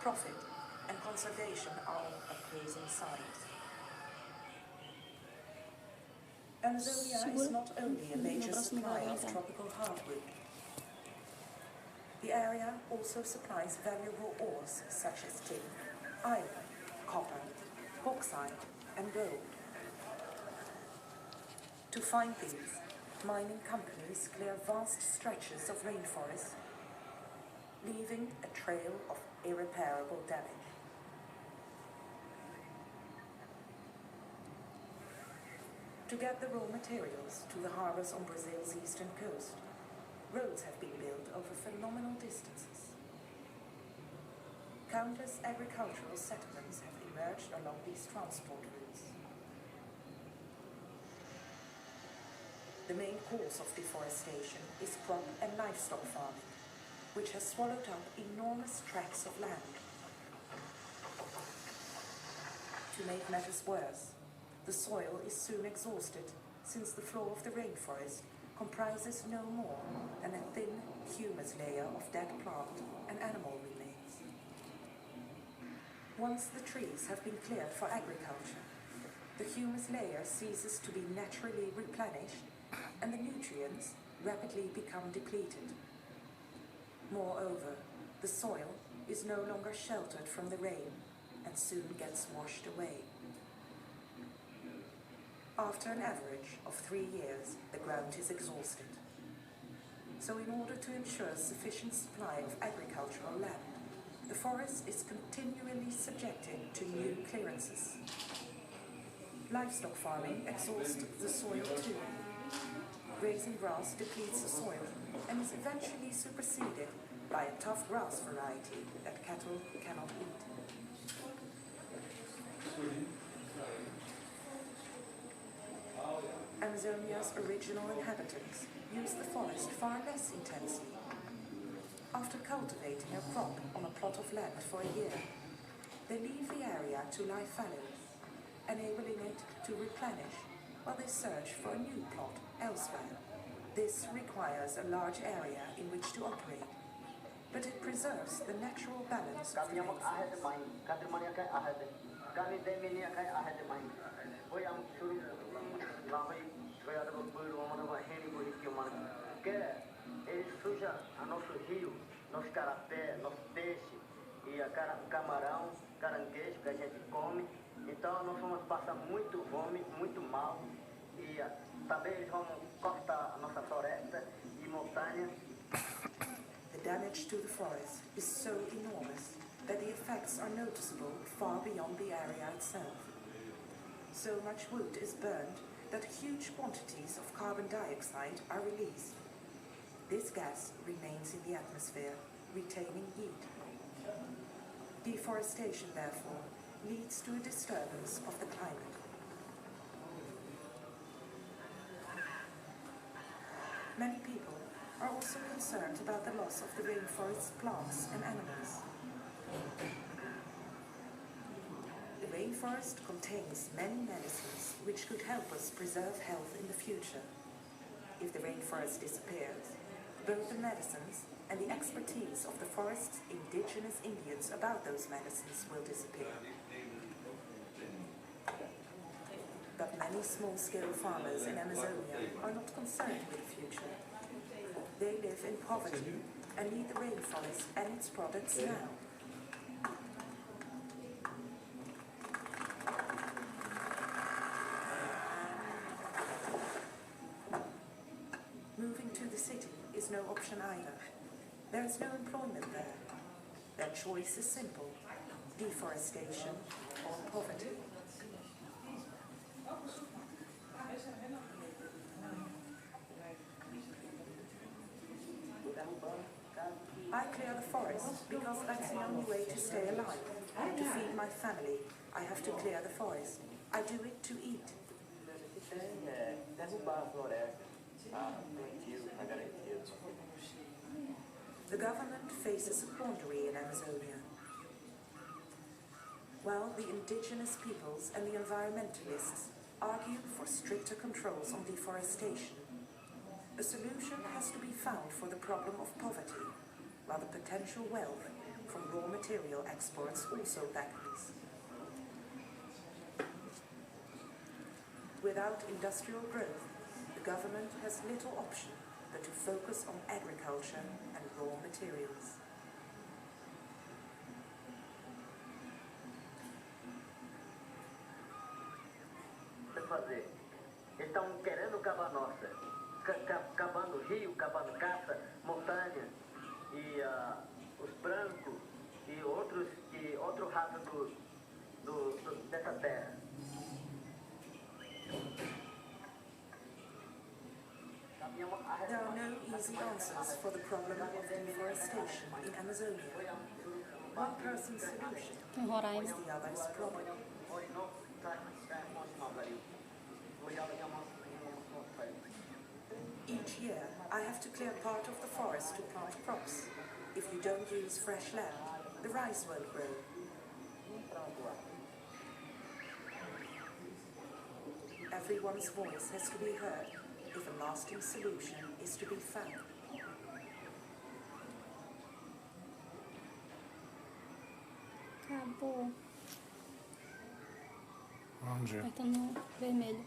Profit and conservation are on opposing sides. Amazonia is not only a major supplier of tropical hardwood. The area also supplies valuable ores such as tin, iron, copper, bauxite, and gold. To find these, mining companies clear vast stretches of rainforest, leaving a trail of irreparable damage. To get the raw materials to the harbors on Brazil's eastern coast, roads have been built over phenomenal distances. Countless agricultural settlements have emerged along these transport routes. The main cause of deforestation is crop and livestock farming, which has swallowed up enormous tracts of land. To make matters worse, the soil is soon exhausted, since the floor of the rainforest comprises no more than a thin, humus layer of dead plant and animal remains. Once the trees have been cleared for agriculture, the humus layer ceases to be naturally replenished and the nutrients rapidly become depleted. Moreover, the soil is no longer sheltered from the rain and soon gets washed away. After an average of 3 years, the ground is exhausted. So in order to ensure sufficient supply of agricultural land, the forest is continually subjected to new clearances. Livestock farming exhausts the soil too. Grazing grass depletes the soil and is eventually superseded by a tough grass variety that cattle cannot eat. Amazonia's original inhabitants use the forest far less intensely. After cultivating a crop on a plot of land for a year, they leave the area to lie fallow, enabling it to replenish while they search for a new plot elsewhere. This requires a large area in which to operate, but it preserves the natural balance of the rainforest. Ele suja a nosso rio, nosso carapé, nosso peixe e a camarão, caranguejo que a gente come. Então nós vamos passar muito fome, muito mal e também eles vão cortar a nossa floresta e montanha. The damage to the forest is so enormous that the effects are noticeable far beyond the area itself. So much wood is burned that huge quantities of carbon dioxide are released. This gas remains in the atmosphere, retaining heat. Deforestation, therefore, leads to a disturbance of the climate. Many people are also concerned about the loss of the rainforest's plants and animals. The rainforest contains many medicines which could help us preserve health in the future. If the rainforest disappears, both the medicines and the expertise of the forest's indigenous Indians about those medicines will disappear. But many small-scale farmers in Amazonia are not concerned with the future. They live in poverty and need the rainforest and its products now. Moving to the city is no option either. There is no employment there. Their choice is simple: deforestation or poverty. I clear the forest because that's the only way to stay alive. To feed my family, I have to clear the forest. I do it to eat. The government faces a quandary in Amazonia. While the indigenous peoples and the environmentalists argue for stricter controls on deforestation, a solution has to be found for the problem of poverty, while the potential wealth from raw material exports also beckons. Without industrial growth, the government has little option but to focus on agriculture and raw materials. Fazer. Eles estão querendo cavar nossa, cavando rio, cavando caça, montanha, e os brancos e outro raça dessa terra. There are no easy answers for the problem of deforestation in Amazonia. One person's solution Em Roraima. is the other's problem. Each year, I have to clear part of the forest to plant crops. If you don't use fresh land, the rice won't grow. Everyone's voice has to be heard if a lasting solution is to be found. Acabou. Onde? Apertando no vermelho.